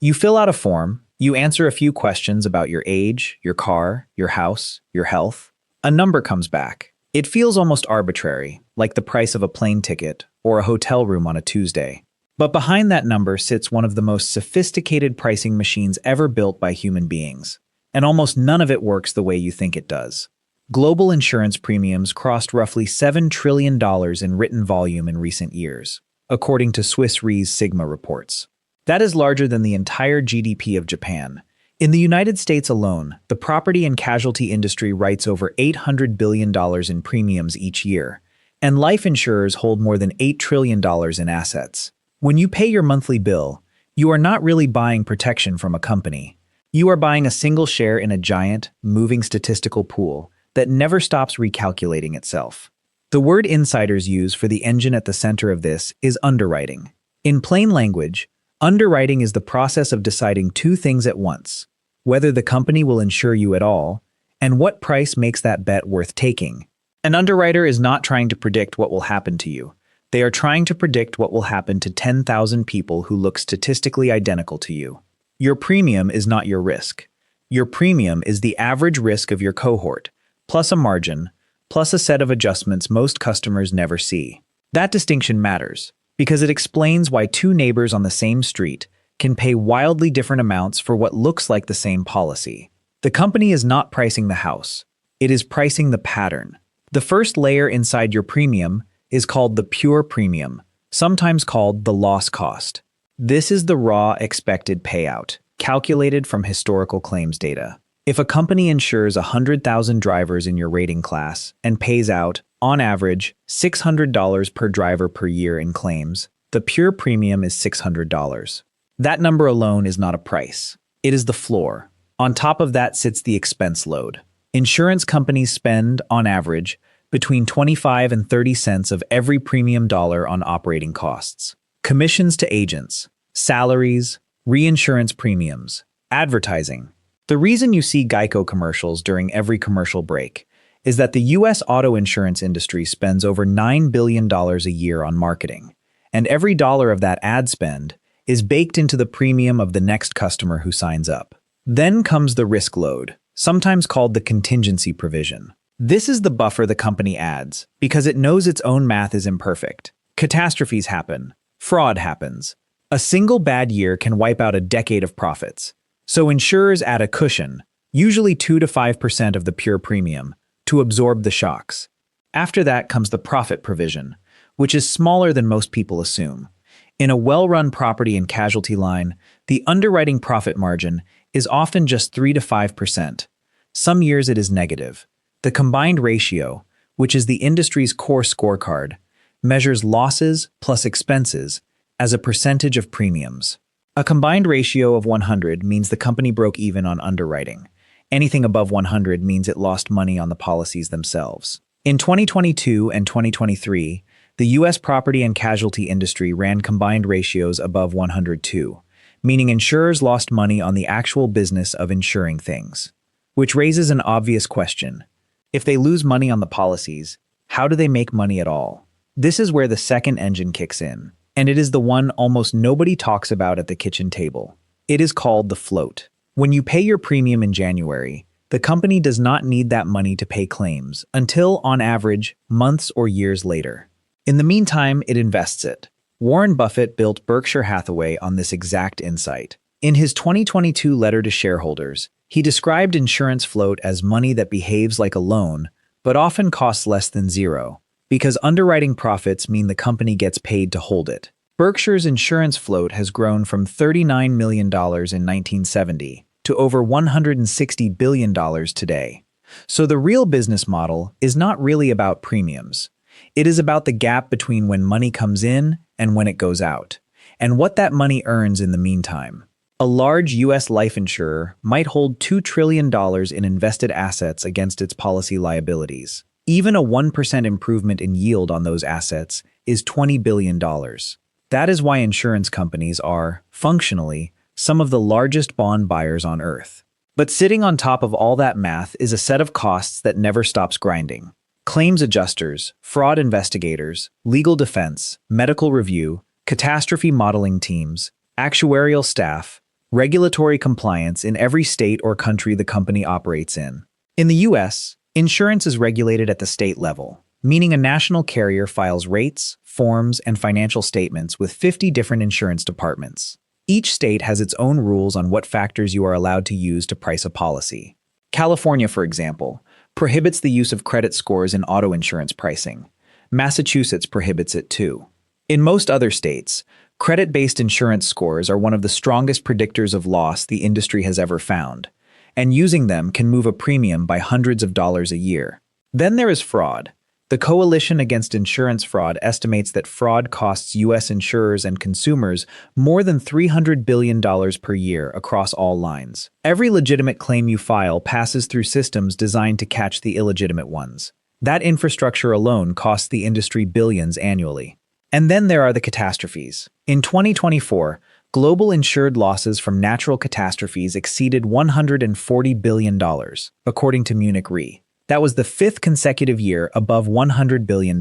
You fill out a form, you answer a few questions about your age, your car, your house, your health. A number comes back. It feels almost arbitrary, like the price of a plane ticket or a hotel room on a Tuesday. But behind that number sits one of the most sophisticated pricing machines ever built by human beings. And almost none of it works the way you think it does. Global insurance premiums crossed roughly $7 trillion in written volume in recent years, according to Swiss Re's Sigma reports. That is larger than the entire GDP of Japan. In the United States alone, the property and casualty industry writes over $800 billion in premiums each year, and life insurers hold more than $8 trillion in assets. When you pay your monthly bill, you are not really buying protection from a company. You are buying a single share in a giant, moving statistical pool that never stops recalculating itself. The word insiders use for the engine at the center of this is underwriting. In plain language, underwriting is the process of deciding two things at once: whether the company will insure you at all, and what price makes that bet worth taking. An underwriter is not trying to predict what will happen to you. They are trying to predict what will happen to 10,000 people who look statistically identical to you. Your premium is not your risk. Your premium is the average risk of your cohort, plus a margin, plus a set of adjustments most customers never see. That distinction matters, because it explains why two neighbors on the same street can pay wildly different amounts for what looks like the same policy. The company is not pricing the house. It is pricing the pattern. The first layer inside your premium is called the pure premium, sometimes called the loss cost. This is the raw expected payout, calculated from historical claims data. If a company insures 100,000 drivers in your rating class and pays out, on average, $600 per driver per year in claims, the pure premium is $600. That number alone is not a price. It is the floor. On top of that sits the expense load. Insurance companies spend, on average, between 25 and 30 cents of every premium dollar on operating costs. Commissions to agents, salaries, reinsurance premiums, advertising. The reason you see Geico commercials during every commercial break is that the U.S. auto insurance industry spends over $9 billion a year on marketing, and every dollar of that ad spend is baked into the premium of the next customer who signs up. Then comes the risk load, sometimes called the contingency provision. This is the buffer the company adds because it knows its own math is imperfect. Catastrophes happen. Fraud happens. A single bad year can wipe out a decade of profits. So insurers add a cushion, usually 2 to 5% of the pure premium, to absorb the shocks. After that comes the profit provision, which is smaller than most people assume. In a well-run property and casualty line, the underwriting profit margin is often just 3 to 5%. Some years it is negative. The combined ratio, which is the industry's core scorecard, measures losses plus expenses as a percentage of premiums. A combined ratio of 100 means the company broke even on underwriting. Anything above 100 means it lost money on the policies themselves. In 2022 and 2023, the U.S. property and casualty industry ran combined ratios above 102, meaning insurers lost money on the actual business of insuring things. Which raises an obvious question. If they lose money on the policies, how do they make money at all? This is where the second engine kicks in, and it is the one almost nobody talks about at the kitchen table. It is called the float. When you pay your premium in January, the company does not need that money to pay claims until, on average, months or years later. In the meantime, it invests it. Warren Buffett built Berkshire Hathaway on this exact insight. In his 2022 letter to shareholders, he described insurance float as money that behaves like a loan, but often costs less than zero, because underwriting profits mean the company gets paid to hold it. Berkshire's insurance float has grown from $39 million in 1970 to over $160 billion today. So the real business model is not really about premiums. It is about the gap between when money comes in and when it goes out, and what that money earns in the meantime. A large U.S. life insurer might hold $2 trillion in invested assets against its policy liabilities. Even a 1% improvement in yield on those assets is $20 billion. That is why insurance companies are, functionally, some of the largest bond buyers on Earth. But sitting on top of all that math is a set of costs that never stops grinding. Claims adjusters, fraud investigators, legal defense, medical review, catastrophe modeling teams, actuarial staff, regulatory compliance in every state or country the company operates in. In the US, insurance is regulated at the state level, meaning a national carrier files rates, forms, and financial statements with 50 different insurance departments. Each state has its own rules on what factors you are allowed to use to price a policy. California, for example, prohibits the use of credit scores in auto insurance pricing. Massachusetts prohibits it too. In most other states, credit-based insurance scores are one of the strongest predictors of loss the industry has ever found, and using them can move a premium by hundreds of dollars a year. Then there is fraud. The Coalition Against Insurance Fraud estimates that fraud costs U.S. insurers and consumers more than $300 billion per year across all lines. Every legitimate claim you file passes through systems designed to catch the illegitimate ones. That infrastructure alone costs the industry billions annually. And then there are the catastrophes. In 2024, global insured losses from natural catastrophes exceeded $140 billion, according to Munich Re. That was the fifth consecutive year above $100 billion.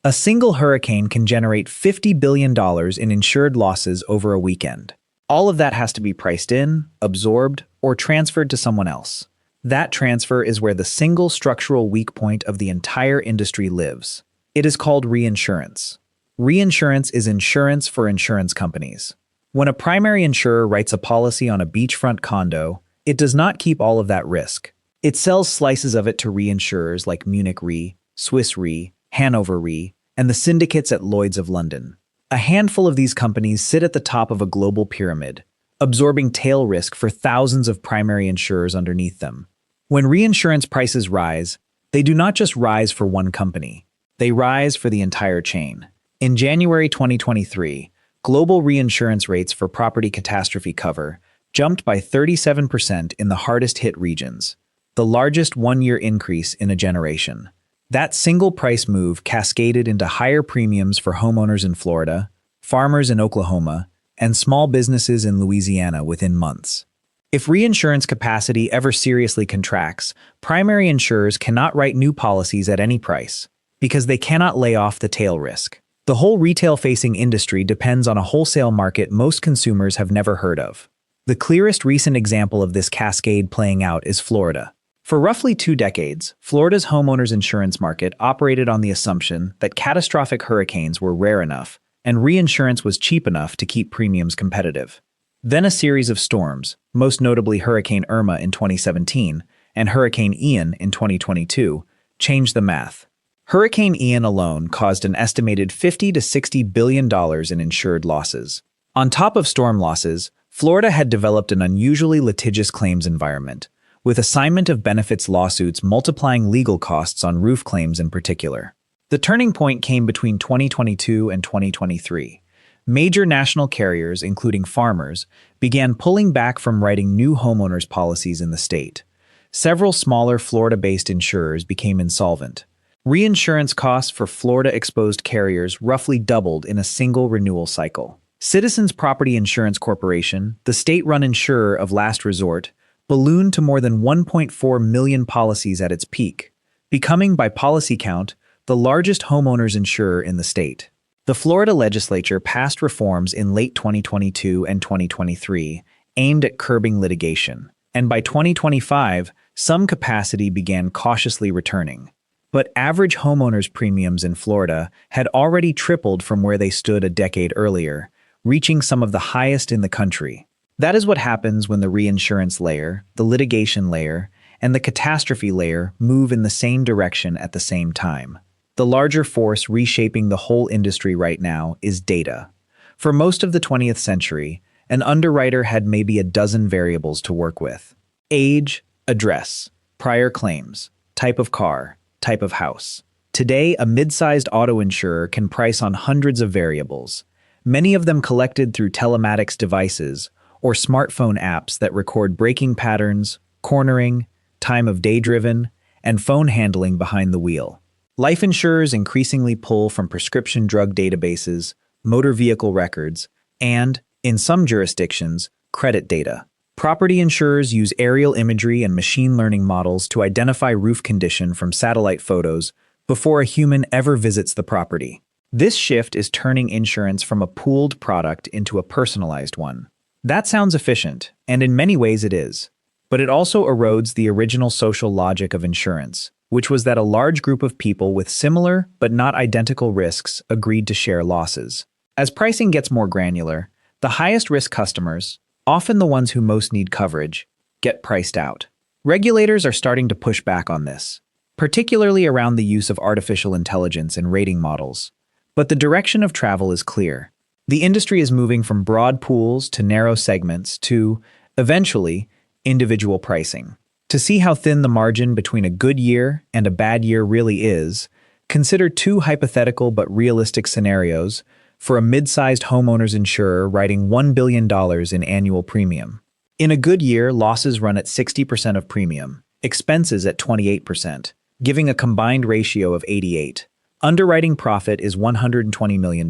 A single hurricane can generate $50 billion in insured losses over a weekend. All of that has to be priced in, absorbed, or transferred to someone else. That transfer is where the single structural weak point of the entire industry lives. It is called reinsurance. Reinsurance is insurance for insurance companies. When a primary insurer writes a policy on a beachfront condo, it does not keep all of that risk. It sells slices of it to reinsurers like Munich Re, Swiss Re, Hanover Re, and the syndicates at Lloyd's of London. A handful of these companies sit at the top of a global pyramid, absorbing tail risk for thousands of primary insurers underneath them. When reinsurance prices rise, they do not just rise for one company. They rise for the entire chain. In January 2023, global reinsurance rates for property catastrophe cover jumped by 37% in the hardest-hit regions, the largest one-year increase in a generation. That single price move cascaded into higher premiums for homeowners in Florida, farmers in Oklahoma, and small businesses in Louisiana within months. If reinsurance capacity ever seriously contracts, primary insurers cannot write new policies at any price, because they cannot lay off the tail risk. The whole retail-facing industry depends on a wholesale market most consumers have never heard of. The clearest recent example of this cascade playing out is Florida. For roughly 2 decades, Florida's homeowners insurance market operated on the assumption that catastrophic hurricanes were rare enough and reinsurance was cheap enough to keep premiums competitive. Then a series of storms, most notably Hurricane Irma in 2017 and Hurricane Ian in 2022, changed the math. Hurricane Ian alone caused an estimated $50 to $60 billion in insured losses. On top of storm losses, Florida had developed an unusually litigious claims environment, with assignment of benefits lawsuits multiplying legal costs on roof claims in particular. The turning point came between 2022 and 2023. Major national carriers, including Farmers, began pulling back from writing new homeowners policies in the state. Several smaller Florida-based insurers became insolvent. Reinsurance costs for Florida-exposed carriers roughly doubled in a single renewal cycle. Citizens Property Insurance Corporation, the state-run insurer of last resort, ballooned to more than 1.4 million policies at its peak, becoming, by policy count, the largest homeowners insurer in the state. The Florida legislature passed reforms in late 2022 and 2023 aimed at curbing litigation, and by 2025, some capacity began cautiously returning. But average homeowners premiums in Florida had already tripled from where they stood a decade earlier, reaching some of the highest in the country. That is what happens when the reinsurance layer, the litigation layer, and the catastrophe layer move in the same direction at the same time. The larger force reshaping the whole industry right now is data. For most of the 20th century, an underwriter had maybe a dozen variables to work with: age, address, prior claims, type of car, type of house. Today, a mid-sized auto insurer can price on hundreds of variables, many of them collected through telematics devices or smartphone apps that record braking patterns, cornering, time of day driven, and phone handling behind the wheel. Life insurers increasingly pull from prescription drug databases, motor vehicle records, and, in some jurisdictions, credit data. Property insurers use aerial imagery and machine learning models to identify roof condition from satellite photos before a human ever visits the property. This shift is turning insurance from a pooled product into a personalized one. That sounds efficient, and in many ways it is. But it also erodes the original social logic of insurance, which was that a large group of people with similar but not identical risks agreed to share losses. As pricing gets more granular, the highest risk customers, often the ones who most need coverage, get priced out. Regulators are starting to push back on this, particularly around the use of artificial intelligence in rating models. But the direction of travel is clear. The industry is moving from broad pools to narrow segments to, eventually, individual pricing. To see how thin the margin between a good year and a bad year really is, consider two hypothetical but realistic scenarios for a mid-sized homeowners insurer writing $1 billion in annual premium. In a good year, losses run at 60% of premium, expenses at 28%, giving a combined ratio of 88. Underwriting profit is $120 million.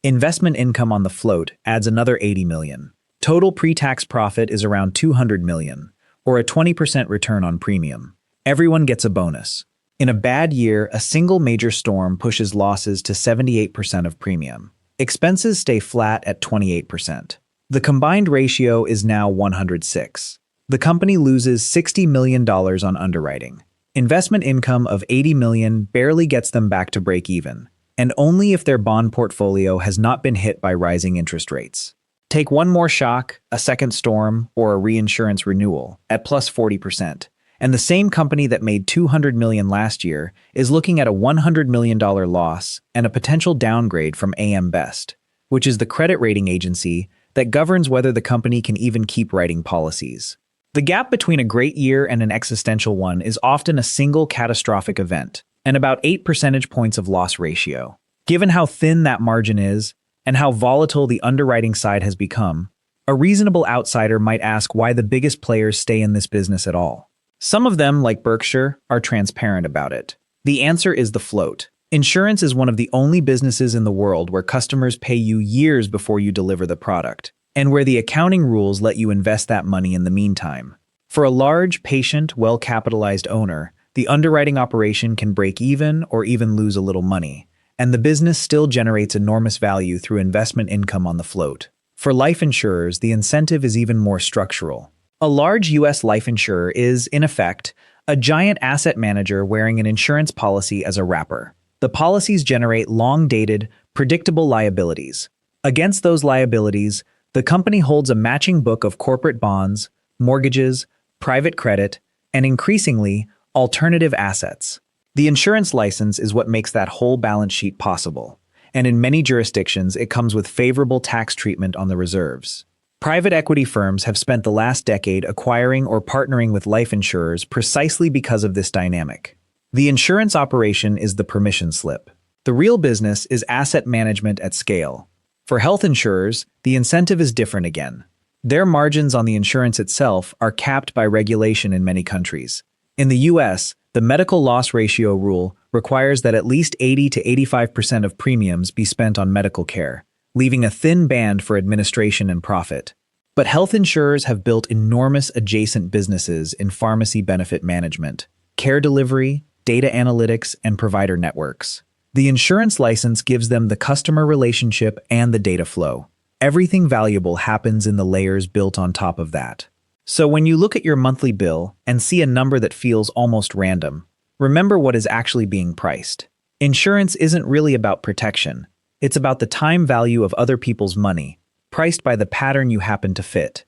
Investment income on the float adds another $80 million. Total pre-tax profit is around $200 million, or a 20% return on premium. Everyone gets a bonus. In a bad year, a single major storm pushes losses to 78% of premium. Expenses stay flat at 28%. The combined ratio is now 106. The company loses $60 million on underwriting. Investment income of $80 million barely gets them back to break even, and only if their bond portfolio has not been hit by rising interest rates. Take one more shock, a second storm, or a reinsurance renewal at plus 40%, and the same company that made $200 million last year is looking at a $100 million loss and a potential downgrade from AM Best, which is the credit rating agency that governs whether the company can even keep writing policies. The gap between a great year and an existential one is often a single catastrophic event, and about 8 percentage points of loss ratio. Given how thin that margin is, and how volatile the underwriting side has become, a reasonable outsider might ask why the biggest players stay in this business at all. Some of them, like Berkshire, are transparent about it. The answer is the float. Insurance is one of the only businesses in the world where customers pay you years before you deliver the product, and where the accounting rules let you invest that money in the meantime. For a large, patient, well-capitalized owner, the underwriting operation can break even or even lose a little money, and the business still generates enormous value through investment income on the float. For life insurers, the incentive is even more structural. A large U.S. life insurer is, in effect, a giant asset manager wearing an insurance policy as a wrapper. The policies generate long-dated, predictable liabilities. Against those liabilities, the company holds a matching book of corporate bonds, mortgages, private credit, and increasingly, alternative assets. The insurance license is what makes that whole balance sheet possible, and in many jurisdictions it comes with favorable tax treatment on the reserves. Private equity firms have spent the last decade acquiring or partnering with life insurers precisely because of this dynamic. The insurance operation is the permission slip. The real business is asset management at scale. For health insurers, the incentive is different again. Their margins on the insurance itself are capped by regulation in many countries. In the US, the medical loss ratio rule requires that at least 80 to 85% of premiums be spent on medical care, leaving a thin band for administration and profit. But health insurers have built enormous adjacent businesses in pharmacy benefit management, care delivery, data analytics, and provider networks. The insurance license gives them the customer relationship and the data flow. Everything valuable happens in the layers built on top of that. So when you look at your monthly bill and see a number that feels almost random, remember what is actually being priced. Insurance isn't really about protection. It's about the time value of other people's money, priced by the pattern you happen to fit.